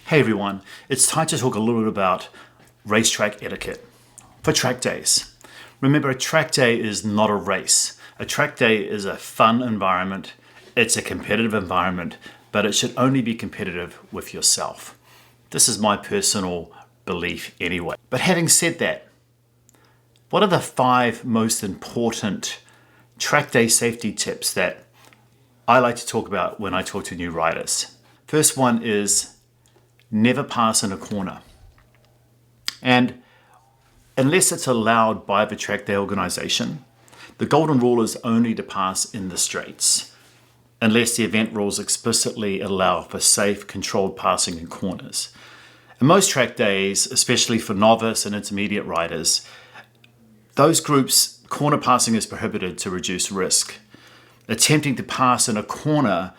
Hey everyone, it's time to talk a little bit about racetrack etiquette for track days. Remember, a track day is not a race. A track day is a fun environment, it's a competitive environment, but it should only be competitive with yourself. This is my personal belief anyway. But having said that, what are the 5 most important track day safety tips that I like to talk about when I talk to new riders? First one is never pass in a corner. And unless it's allowed by the track day organization, the golden rule is only to pass in the straights, unless the event rules explicitly allow for safe, controlled passing in corners. In most track days, especially for novice and intermediate riders, those groups, corner passing is prohibited to reduce risk. Attempting to pass in a corner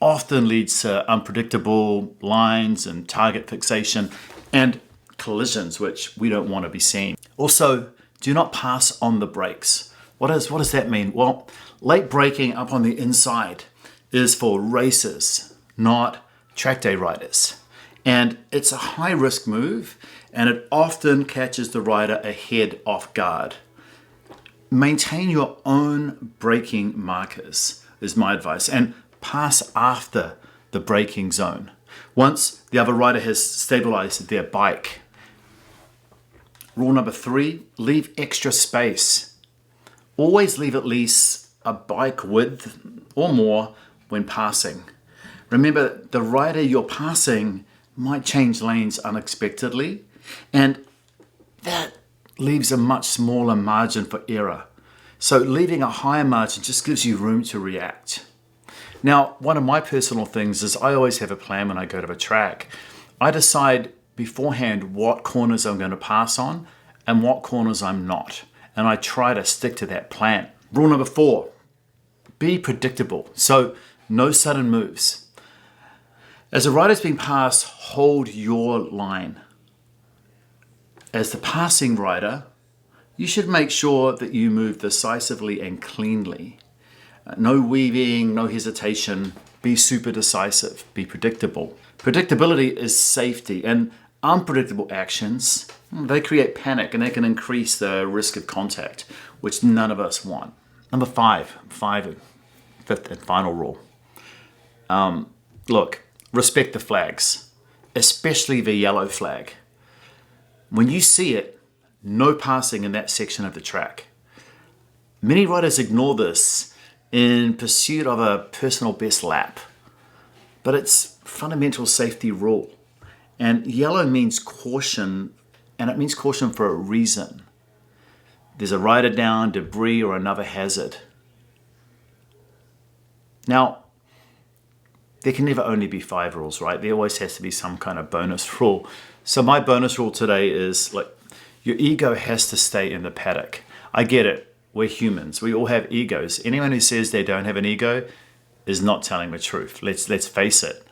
often leads to unpredictable lines and target fixation and collisions, which we don't want to be seeing. Also, do not pass on the brakes. What does that mean? Well, late braking up on the inside is for racers, not track day riders. And it's a high risk move, and it often catches the rider ahead off guard. Maintain your own braking markers is my advice, and pass after the braking zone. Once the other rider has stabilized their bike. Rule number 3, leave extra space. Always leave at least a bike width or more when passing. Remember, the rider you're passing might change lanes unexpectedly, and that leaves a much smaller margin for error. So leaving a higher margin just gives you room to react. Now, one of my personal things is I always have a plan when I go to a track. I decide beforehand what corners I'm going to pass on and what corners I'm not. And I try to stick to that plan. Rule number 4, be predictable. So no sudden moves. As a rider's being passed, hold your line. As the passing rider, you should make sure that you move decisively and cleanly. No weaving, no hesitation. Be super decisive. Be predictable. Predictability is safety, and unpredictable actions, they create panic and they can increase the risk of contact, which none of us want. Number 5, fifth and final rule. Look, respect the flags, especially the yellow flag. When you see it, no passing in that section of the track. Many riders ignore this in pursuit of a personal best lap, but it's fundamental safety rule. And yellow means caution, and it means caution for a reason. There's a rider down, debris, or another hazard. Now, there can never only be 5 rules, right? There always has to be some kind of bonus rule. So my bonus rule today is, like, your ego has to stay in the paddock. I get it. We're humans. We all have egos. Anyone who says they don't have an ego is not telling the truth. Let's face it.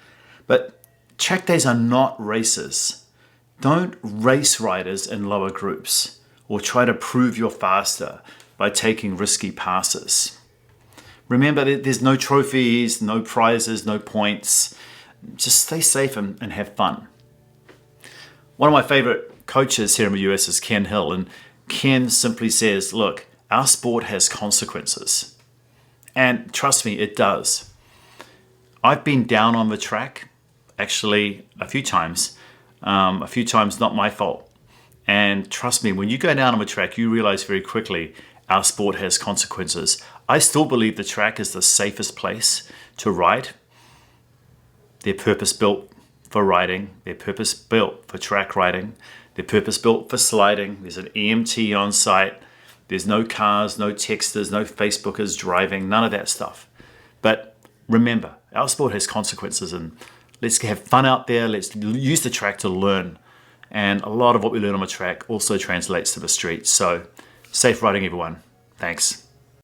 But track days are not races. Don't race riders in lower groups or try to prove you're faster by taking risky passes. Remember that there's no trophies, no prizes, no points. Just stay safe and have fun. One of my favorite coaches here in the US is Ken Hill, and Ken simply says, look, our sport has consequences. And trust me, it does. I've been down on the track, actually a few times not my fault. And trust me, when you go down on the track, you realize very quickly our sport has consequences. I still believe the track is the safest place to ride. They're purpose-built for riding. They're purpose-built for track riding. They're purpose-built for sliding. There's an EMT on site. There's no cars, no texters, no Facebookers driving, none of that stuff. But remember, our sport has consequences, and let's have fun out there. Let's use the track to learn. And a lot of what we learn on the track also translates to the streets. So safe riding, everyone. Thanks.